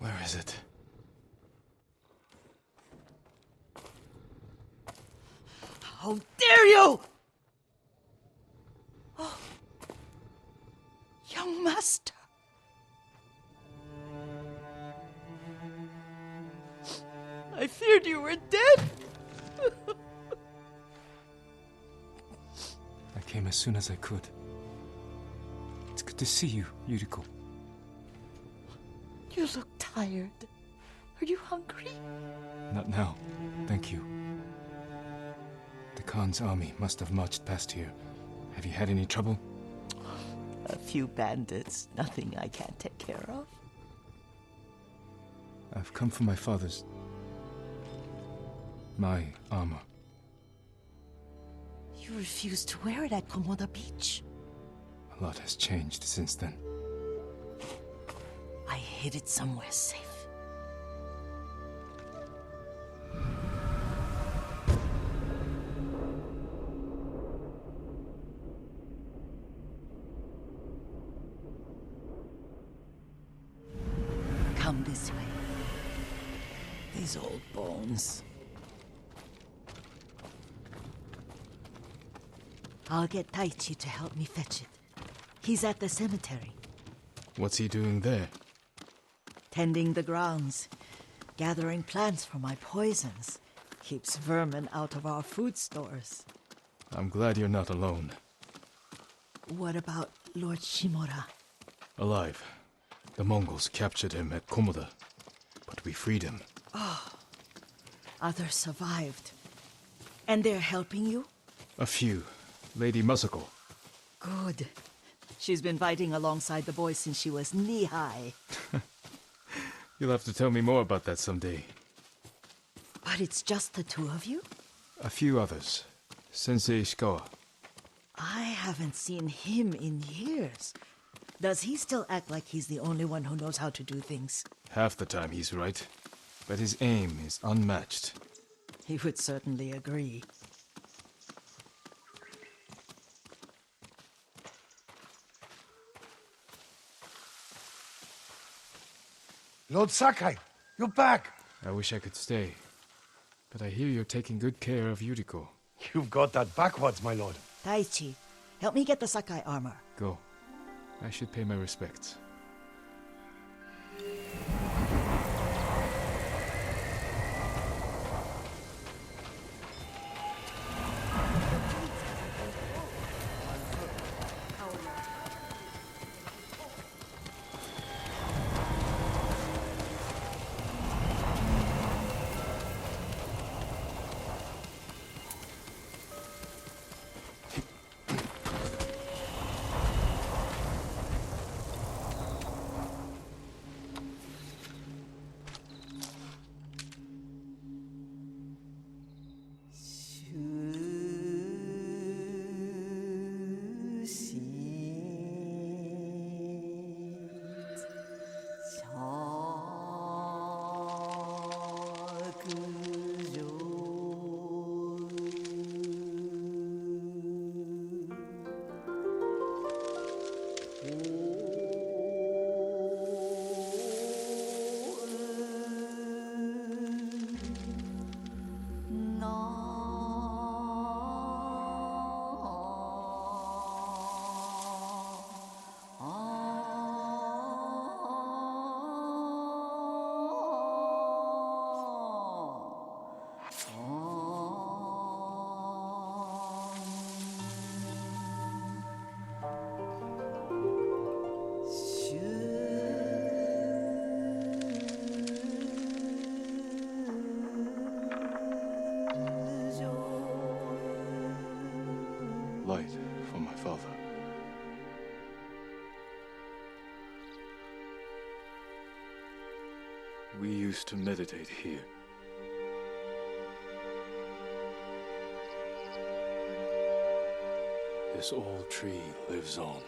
Where is it? How dare you! Oh, young master. I feared you were dead. I came as soon as I could. It's good to see you, Yuriko. You look tired. Are you hungry? Not now, thank you. The Khan's army must have marched past here. Have you had any trouble? A few bandits. Nothing I can't take care of. I've come for my father's... my armor. You refused to wear it at Komoda Beach. A lot has changed since then. I hid it somewhere safe. Come this way. These old bones. I'll get Taichi to help me fetch it. He's at the cemetery. What's he doing there? Tending the grounds. Gathering plants for my poisons. Keeps vermin out of our food stores. I'm glad you're not alone. What about Lord Shimura? Alive. The Mongols captured him at Komoda, but we freed him. Others survived. And they're helping you? A few. Lady Masako. Good. She's been fighting alongside the boys since she was knee-high. You'll have to tell me more about that someday. But it's just the two of you? A few others. Sensei Ishikawa. I haven't seen him in years. Does he still act like he's the only one who knows how to do things? Half the time he's right, but his aim is unmatched. He would certainly agree. Lord Sakai, you're back. I wish I could stay, but I hear you're taking good care of Yuriko. You've got that backwards, my lord. Taichi, help me get the Sakai armor. Go. I should pay my respects. Light for my father. We used to meditate here. This old tree lives on.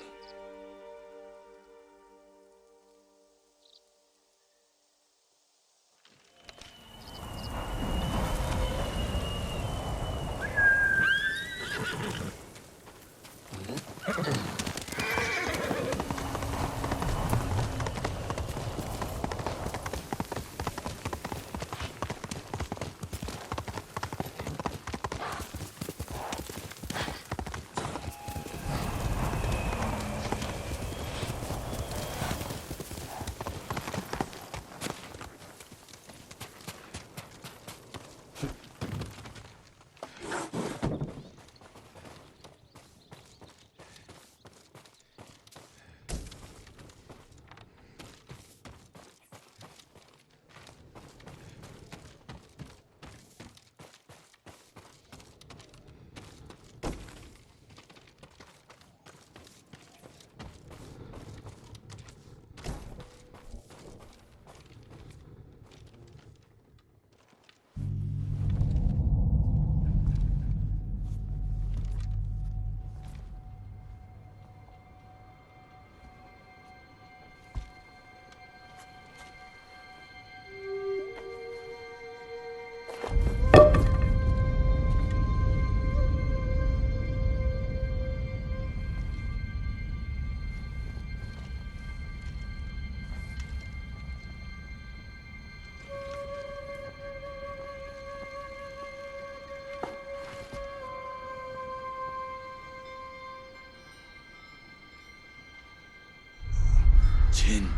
Jin,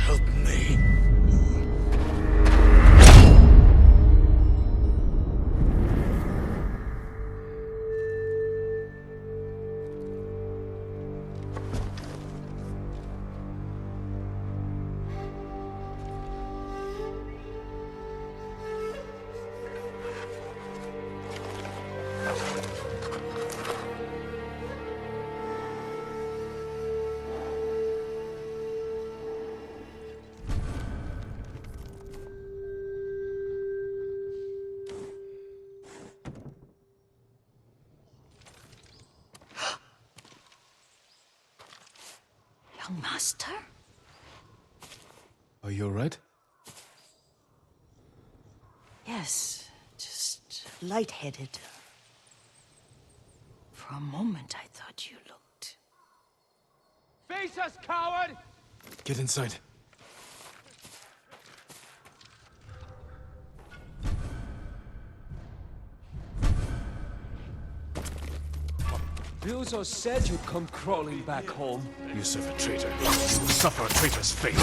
help me. Young master? Are you alright? Yes, just lightheaded. For a moment, I thought you looked... Face us, coward! Get inside. Ryuzo said you'd come crawling back home. You serve a traitor. You will suffer a traitor's fate.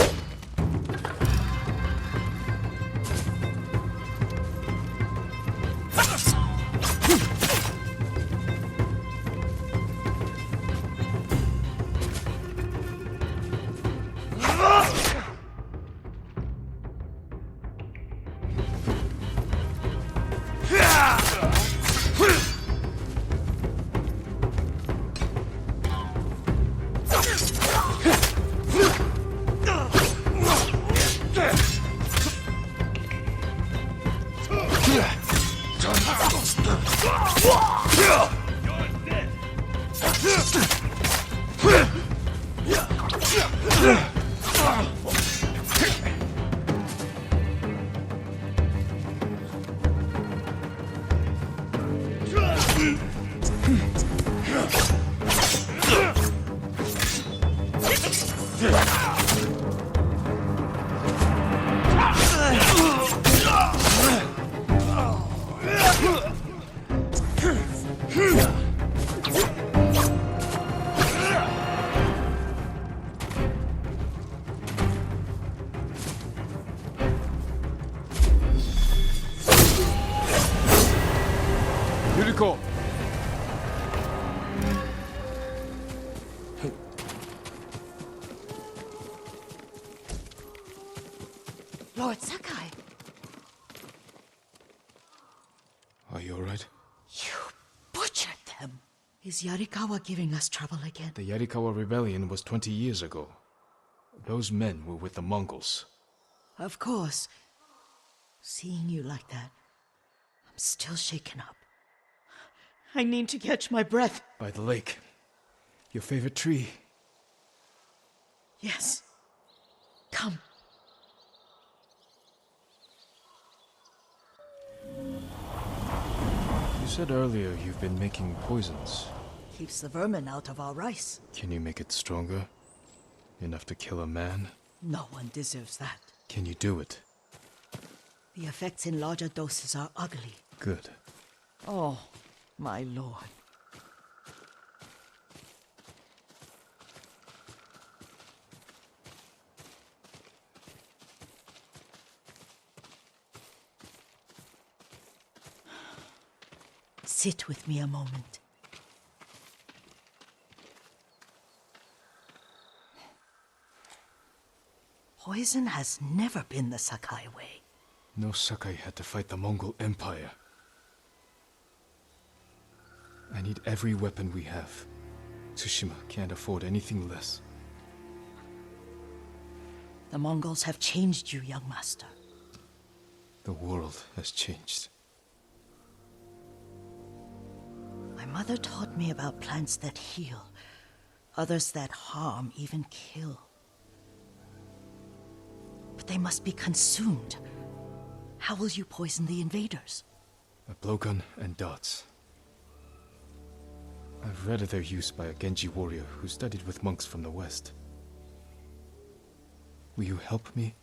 Yuriko! Lord Sakai! Are you alright? You butchered them! Is Yarikawa giving us trouble again? The Yarikawa rebellion was 20 years ago. Those men were with the Mongols. Of course. Seeing you like that, I'm still shaken up. I need to catch my breath. By the lake. Your favorite tree. Yes. Come. You said earlier you've been making poisons. Keeps the vermin out of our rice. Can you make it stronger? Enough to kill a man? No one deserves that. Can you do it? The effects in larger doses are ugly. Good. Oh, my lord. Sit with me a moment. Poison has never been the Sakai way. No Sakai had to fight the Mongol Empire. I need every weapon we have. Tsushima can't afford anything less. The Mongols have changed you, young master. The world has changed. My mother taught me about plants that heal, others that harm, even kill. But they must be consumed. How will you poison the invaders? A blowgun and darts. I've read of their use by a Genji warrior who studied with monks from the west. Will you help me?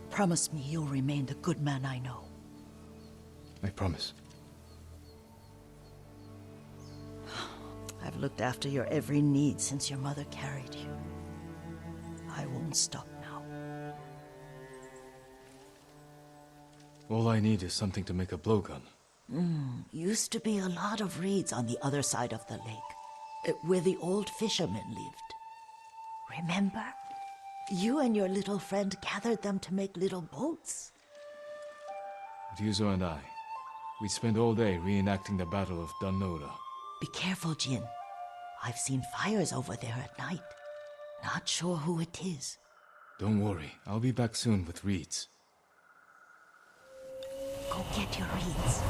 Promise me you'll remain the good man I know. I promise. I've looked after your every need since your mother carried you. I won't stop now. All I need is something to make a blowgun. Used to be a lot of reeds on the other side of the lake, where the old fishermen lived. Remember? You and your little friend gathered them to make little boats. Ryuzo and I, we spent all day reenacting the Battle of Danora. Be careful, Jin. I've seen fires over there at night. Not sure who it is. Don't worry, I'll be back soon with reeds. Go get your reeds.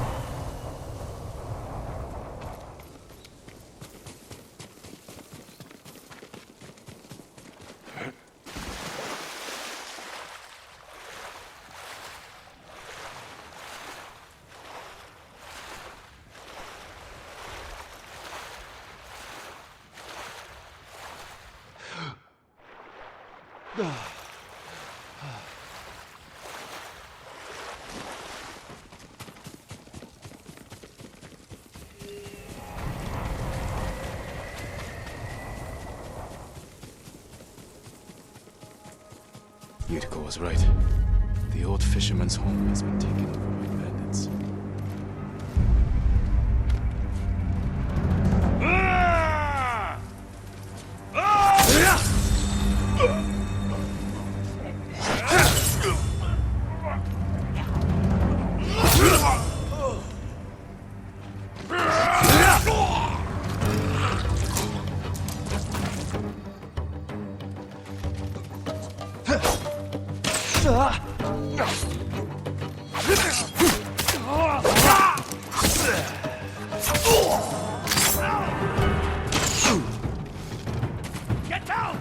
Yuriko was right. The old fisherman's home has been taken over by bandits. Get down!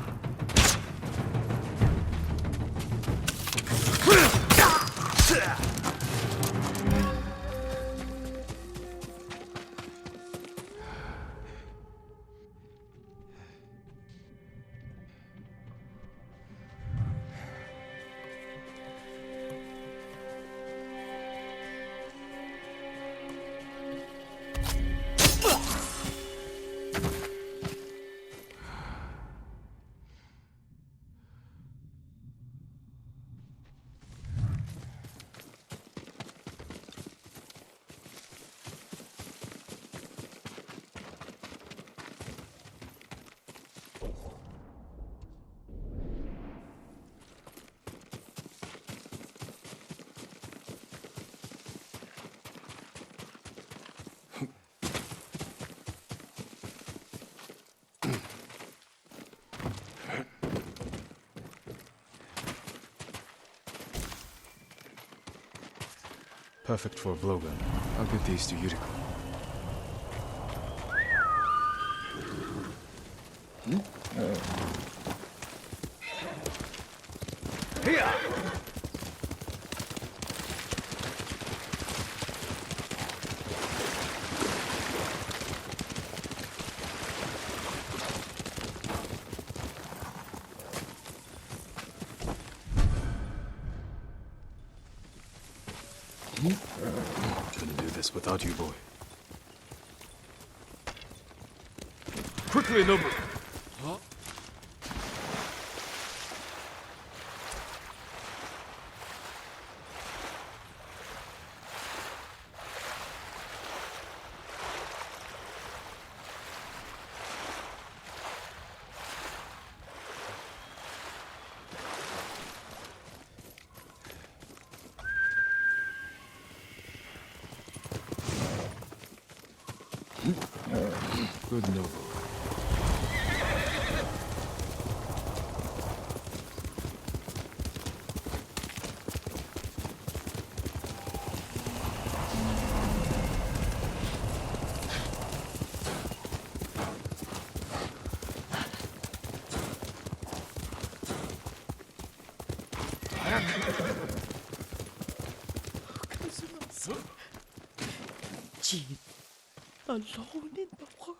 Perfect for a blowgun. I'll give these to Yuriko. Here! Couldn't do this without you, boy. Quickly, Nobu! Huh? Good Nobu. Jean, alone in the world.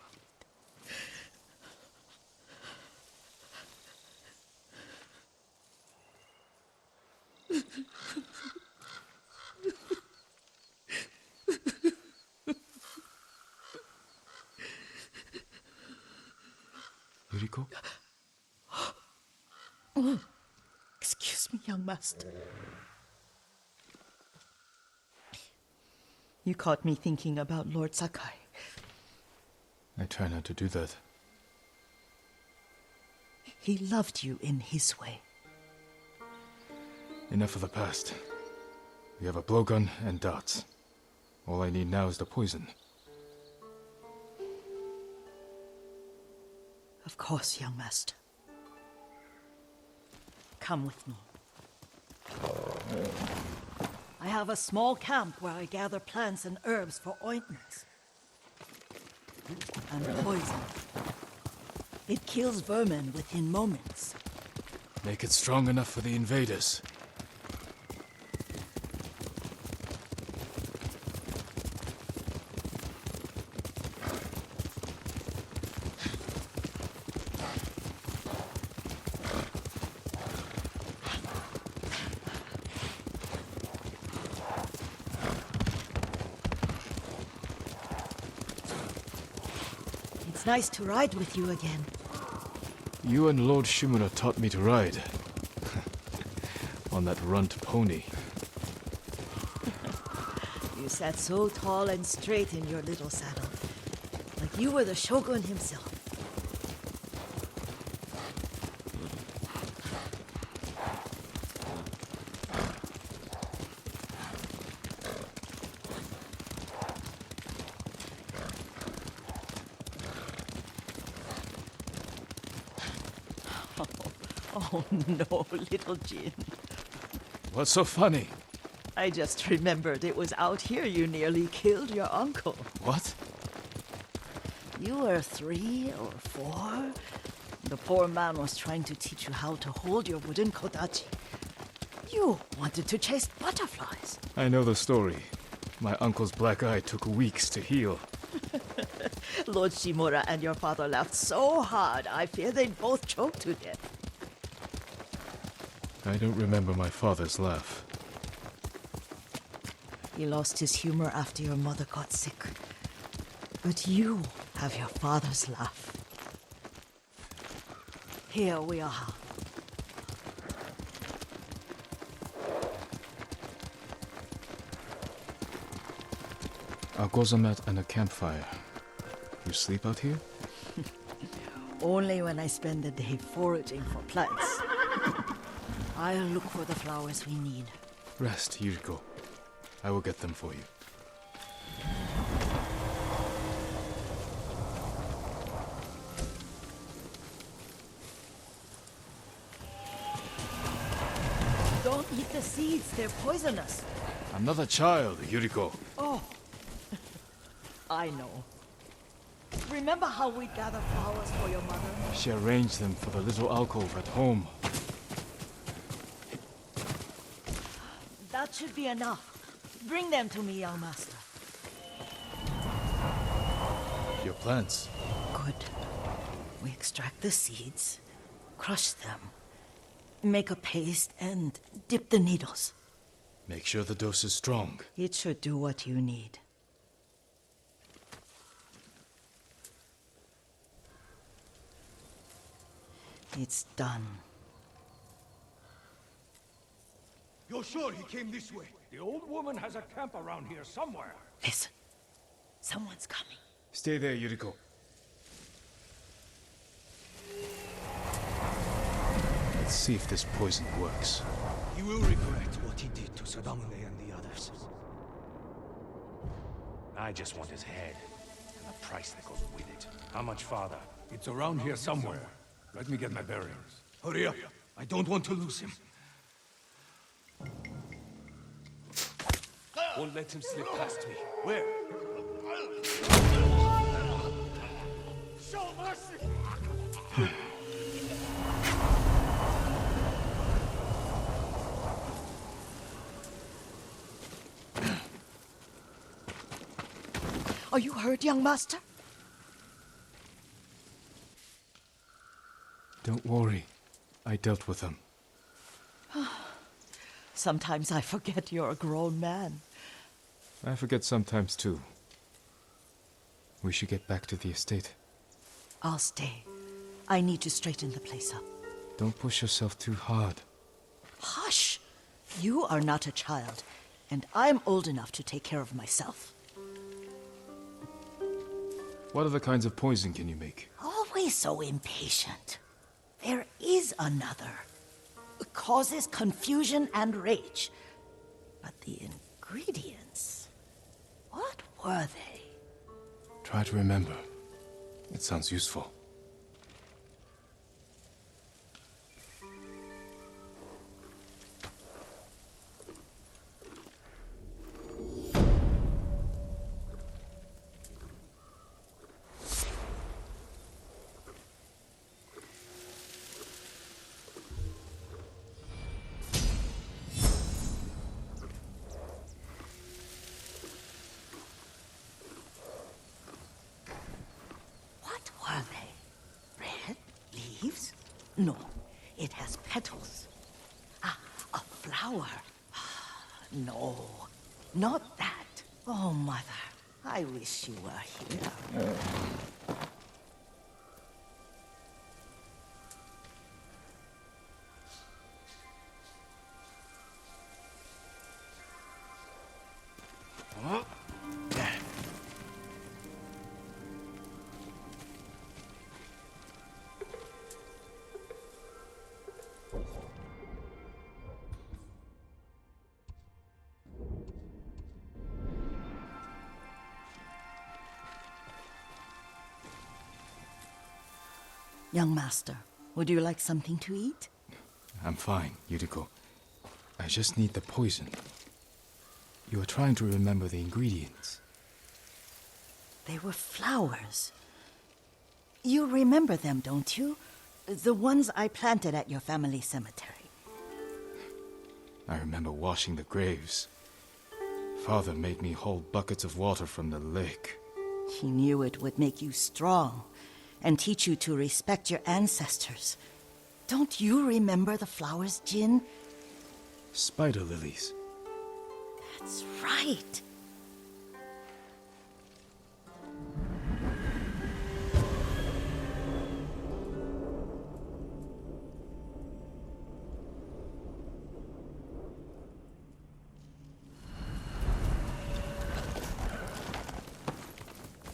Yuriko? Excuse me, young master. You caught me thinking about Lord Sakai. I try not to do that. He loved you in his way. Enough of the past. We have a blowgun and darts. All I need now is the poison. Of course, young master. Come with me. I have a small camp where I gather plants and herbs for ointments. And poison. It kills vermin within moments. Make it strong enough for the invaders. It's nice to ride with you again. You and Lord Shimura taught me to ride. On that runt pony. You sat so tall and straight in your little saddle. Like you were the shogun himself. Oh no, little Jin. What's so funny? I just remembered it was out here you nearly killed your uncle. What? You were 3 or 4. The poor man was trying to teach you how to hold your wooden kodachi. You wanted to chase butterflies. I know the story. My uncle's black eye took weeks to heal. Lord Shimura and your father laughed so hard, I fear they'd both choke to death. I don't remember my father's laugh. He lost his humor after your mother got sick. But you have your father's laugh. Here we are. A gozamat and a campfire. You sleep out here? Only when I spend the day foraging for plants. I'll look for the flowers we need. Rest, Yuriko. I will get them for you. Don't eat the seeds, they're poisonous. I'm not a child, Yuriko. Oh, I know. Remember how we gathered flowers for your mother? She arranged them for the little alcove at home. That should be enough. Bring them to me, young master. Your plants. Good. We extract the seeds, crush them, make a paste, and dip the needles. Make sure the dose is strong. It should do what you need. It's done. You're sure he came this way? The old woman has a camp around here somewhere. Listen. Someone's coming. Stay there, Yuriko. Let's see if this poison works. He will regret what he did to Sadamune and the others. I just want his head, and the price that goes with it. How much farther? It's around here somewhere. Let me get my bearings. Hurry up. I don't want to lose him. Won't let him slip past me. Where? Show mercy! Are you hurt, young master? Don't worry. I dealt with them. Sometimes I forget you're a grown man. I forget sometimes too. We should get back to the estate. I'll stay. I need to straighten the place up. Don't push yourself too hard. Hush! You are not a child, and I'm old enough to take care of myself. What other kinds of poison can you make? Always so impatient. There is another. It causes confusion and rage. But the ingredients... what were they? Try to remember. It sounds useful. What were they? Red leaves? No, it has petals. Ah, a flower. No, not that. Oh, Mother, I wish you were here. Young master, would you like something to eat? I'm fine, Yuriko. I just need the poison. You are trying to remember the ingredients. They were flowers. You remember them, don't you? The ones I planted at your family cemetery. I remember washing the graves. Father made me hold buckets of water from the lake. He knew it would make you strong and teach you to respect your ancestors. Don't you remember the flowers, Jin? Spider lilies. That's right.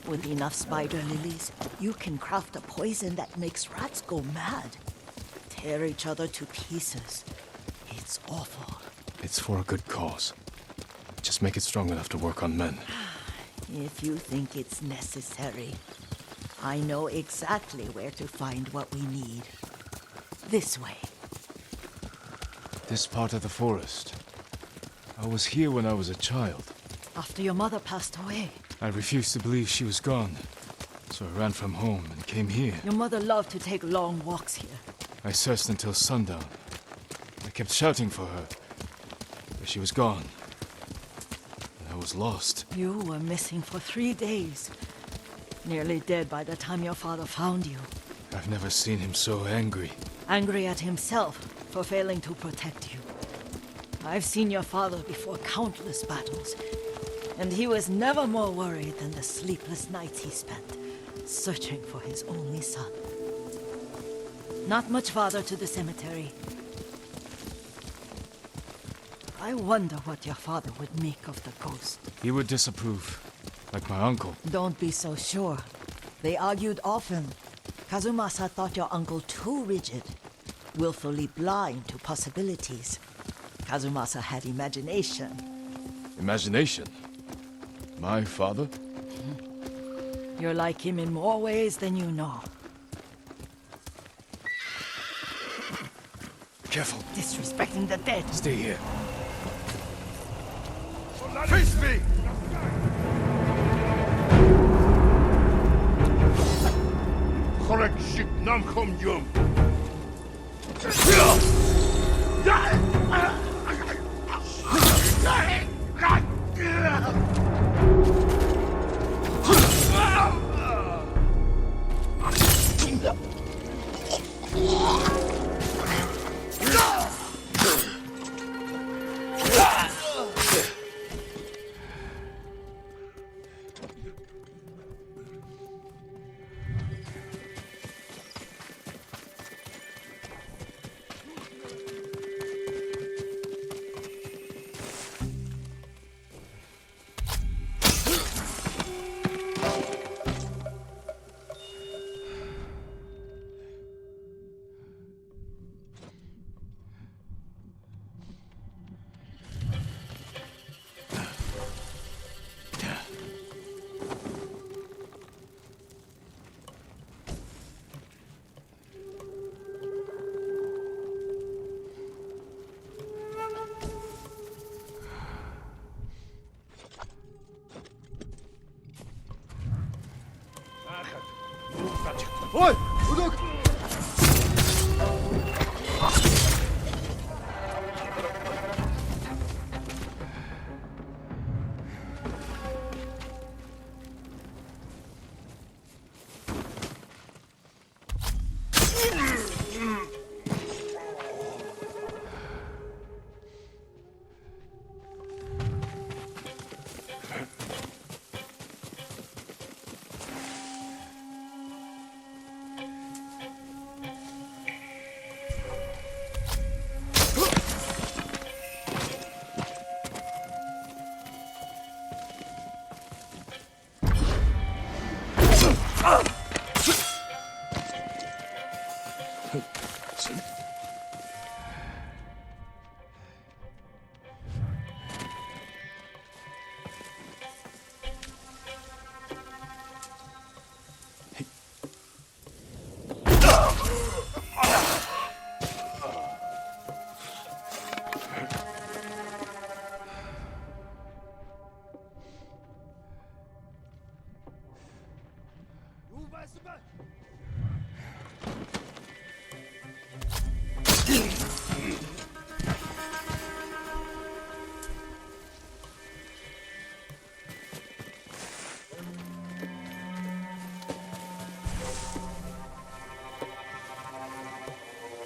With enough spider lilies, you can craft a poison that makes rats go mad. Tear each other to pieces. It's awful. It's for a good cause. Just make it strong enough to work on men. If you think it's necessary, I know exactly where to find what we need. This way. This part of the forest. I was here when I was a child. After your mother passed away. I refused to believe she was gone. So I ran from home and came here. Your mother loved to take long walks here. I searched until sundown. I kept shouting for her. But she was gone. And I was lost. You were missing for 3 days. Nearly dead by the time your father found you. I've never seen him so angry. Angry at himself for failing to protect you. I've seen your father before countless battles. And he was never more worried than the sleepless nights he spent searching for his only son. Not much farther to the cemetery. I wonder what your father would make of the ghost. He would disapprove, like my uncle. Don't be so sure. They argued often. Kazumasa thought your uncle too rigid, willfully blind to possibilities. Kazumasa had imagination. Imagination? My father? You're like him in more ways than you know. Careful. Disrespecting the dead. Stay here. Face me! Correct ship nam khom yum. Ой! Удок!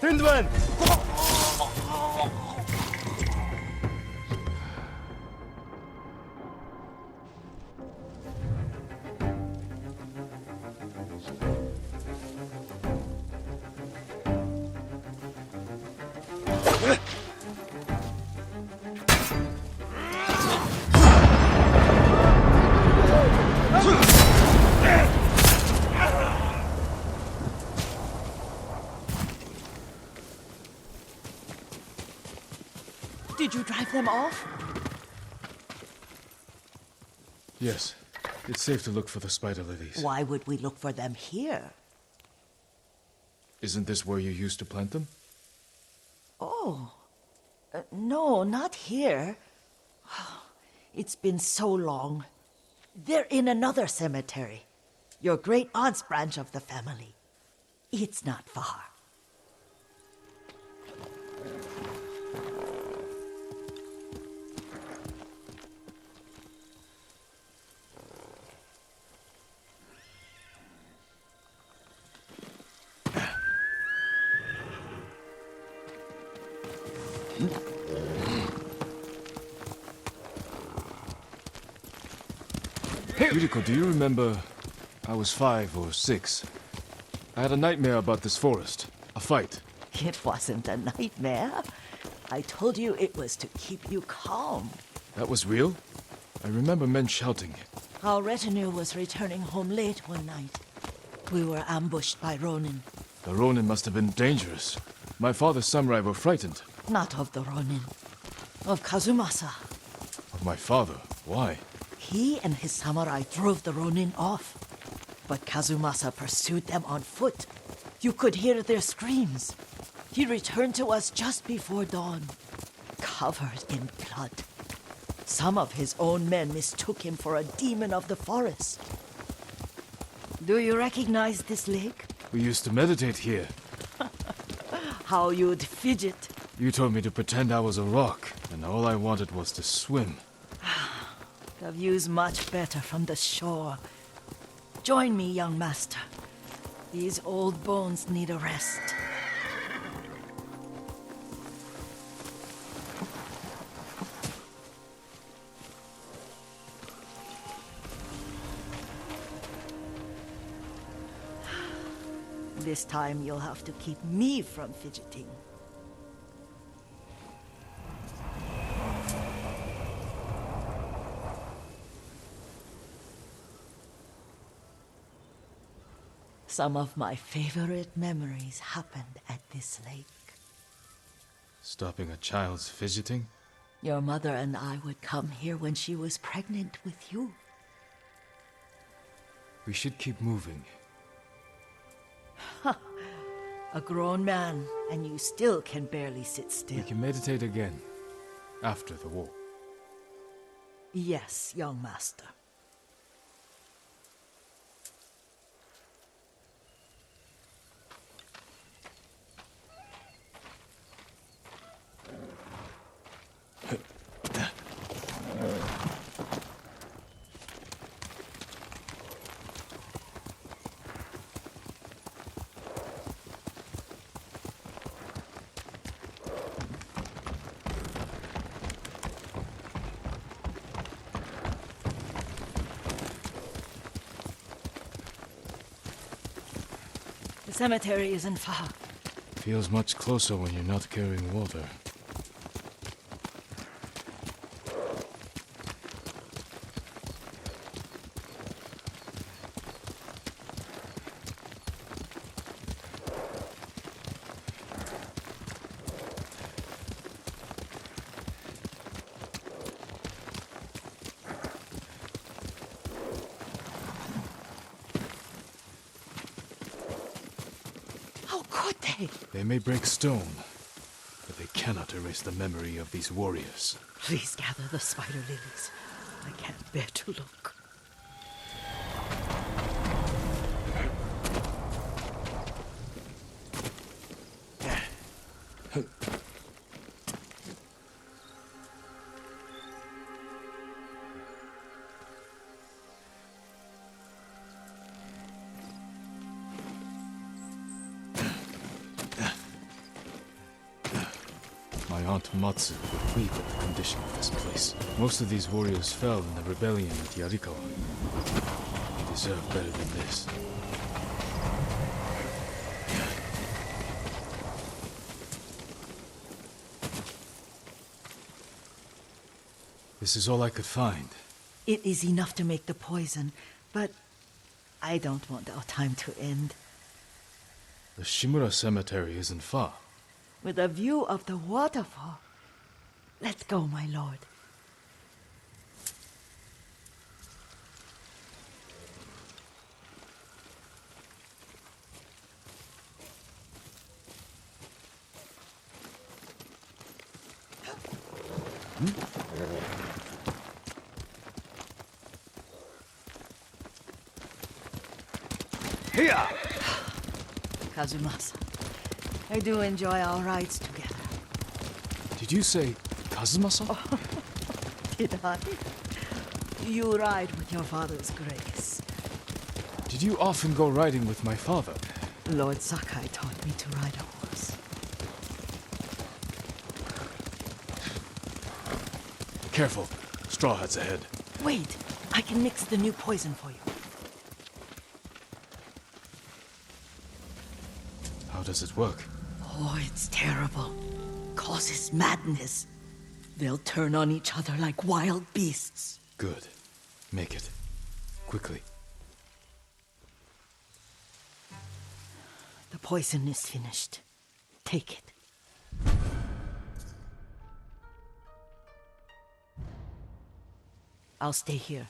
Tindwen! Did you drive them off? Yes. It's safe to look for the spider lilies. Why would we look for them here? Isn't this where you used to plant them? Oh. No, not here. It's been so long. They're in another cemetery. Your great-aunt's branch of the family. It's not far. Yuriko, do you remember? I was 5 or 6. I had a nightmare about this forest. A fight. It wasn't a nightmare. I told you it was to keep you calm. That was real? I remember men shouting. Our retinue was returning home late one night. We were ambushed by Ronin. The Ronin must have been dangerous. My father's samurai were frightened. Not of the Ronin. Of Kazumasa. Of my father? Why? He and his samurai drove the Ronin off. But Kazumasa pursued them on foot. You could hear their screams. He returned to us just before dawn, covered in blood. Some of his own men mistook him for a demon of the forest. Do you recognize this lake? We used to meditate here. How you'd fidget. You told me to pretend I was a rock, and all I wanted was to swim. The view's much better from the shore. Join me, young master. These old bones need a rest. This time you'll have to keep me from fidgeting. Some of my favorite memories happened at this lake. Stopping a child's fidgeting? Your mother and I would come here when she was pregnant with you. We should keep moving. A grown man, and you still can barely sit We still. can meditate again. After the war. Yes, young master. The cemetery isn't far. Feels much closer when you're not carrying water. How could they? They may break stone, but they cannot erase the memory of these warriors. Please gather the spider lilies. I can't bear to look. My aunt Matsu would weep at the condition of this place. Most of these warriors fell in the rebellion at Yarikawa. They deserve better than this. This is all I could find. It is enough to make the poison, but I don't want our time to end. The Shimura Cemetery isn't far. With a view of the waterfall. Let's go, my lord. Here! Kazumasa, I do enjoy our rides together. Did you say Kazumasa? Did I? You ride with your father's grace. Did you often go riding with my father? Lord Sakai taught me to ride a horse. Careful. Straw Hat's ahead. Wait, I can mix the new poison for you. How does it work? Oh, it's terrible. Causes madness. They'll turn on each other like wild beasts. Good. Make it. Quickly. The poison is finished. Take it. I'll stay here.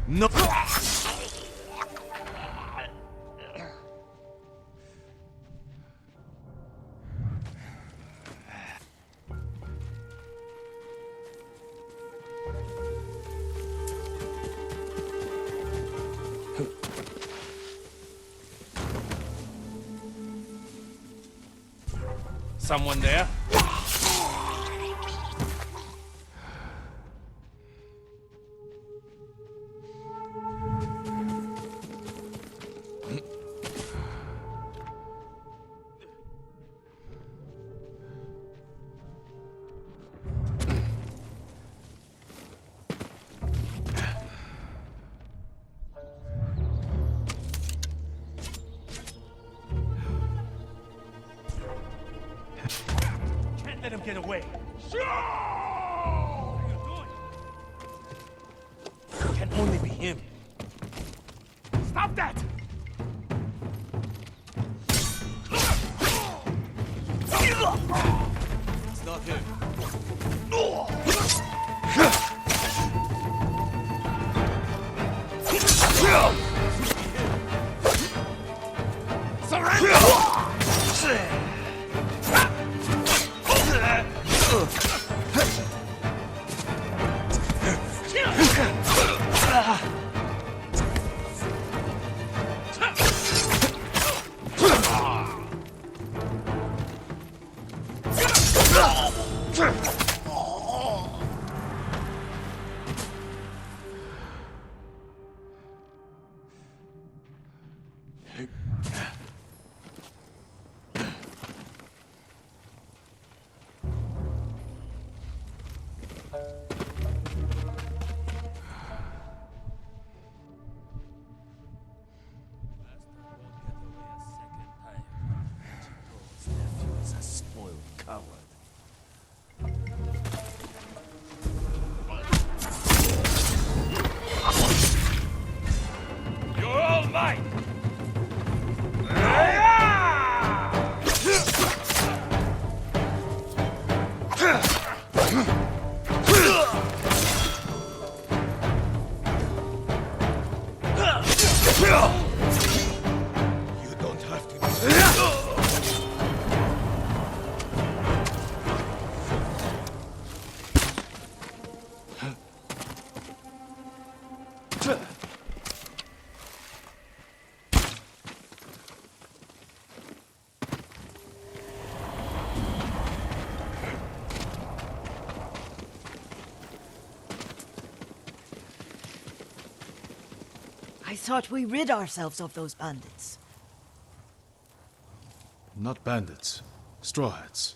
No! Someone there? Let him get away. What are you doing? It can only be him. Stop that! It's not him. Is a spoiled coward. You're all mine! You don't have to. I thought we rid ourselves of those bandits. Not bandits. Straw Hats.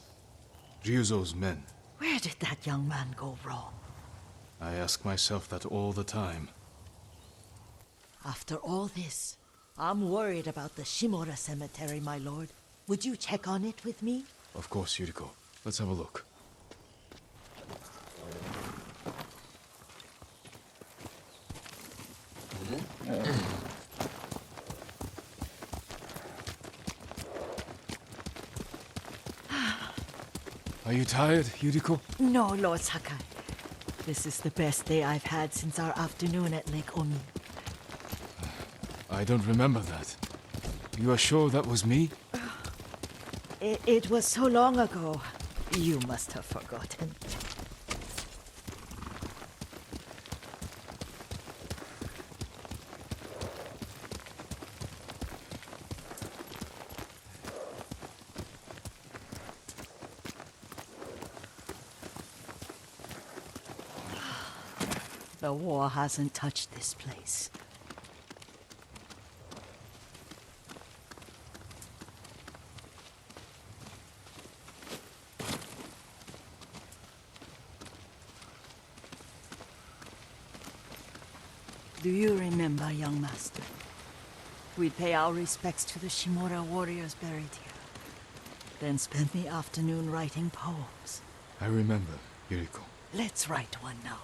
Ryuzo's men. Where did that young man go wrong? I ask myself that all the time. After all this, I'm worried about the Shimura cemetery, my lord. Would you check on it with me? Of course, Yuriko. Let's have a look. Are you tired, Yuriko? No, Lord Sakai. This is the best day I've had since our afternoon at Lake Omi. I don't remember that. You are sure that was me? It was so long ago. You must have forgotten. The war hasn't touched this place. Do you remember, young master? We'd pay our respects to the Shimura warriors buried here. Then spend the afternoon writing poems. I remember, Yuriko. Let's write one now.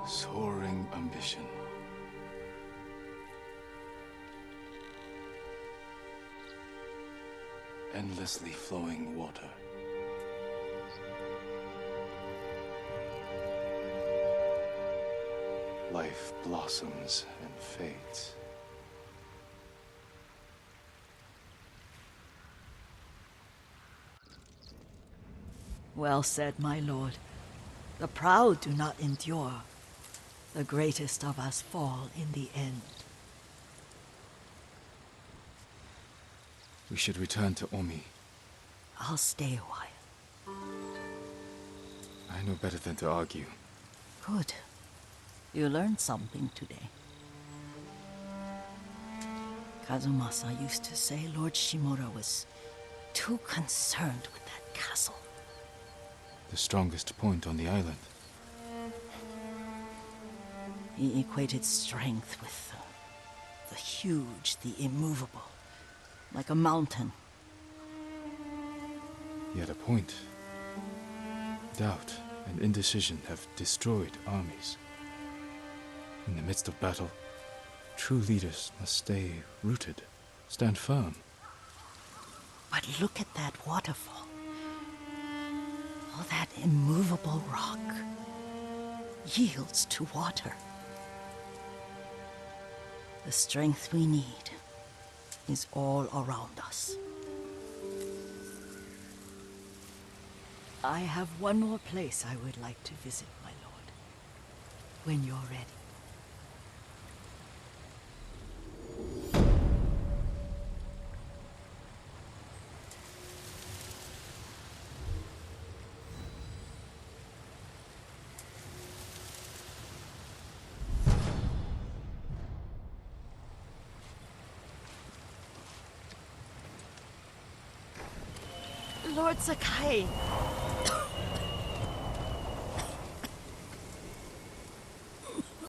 Soaring ambition. Endlessly flowing water. Life blossoms and fades. Well said, my lord. The proud do not endure. The greatest of us fall in the end. We should return to Omi. I'll stay a while. I know better than to argue. Good. You learned something today. Kazumasa used to say Lord Shimura was too concerned with that castle. The strongest point on the island. He equated strength with the huge, the immovable. Like a mountain, He had a point. Doubt and indecision have destroyed armies. In the midst of battle, true leaders must stay rooted, stand firm. But look at that waterfall. All that immovable rock yields to water. The strength we need is all around us. I have one more place I would like to visit, my lord. When you're ready. Lord Sakai,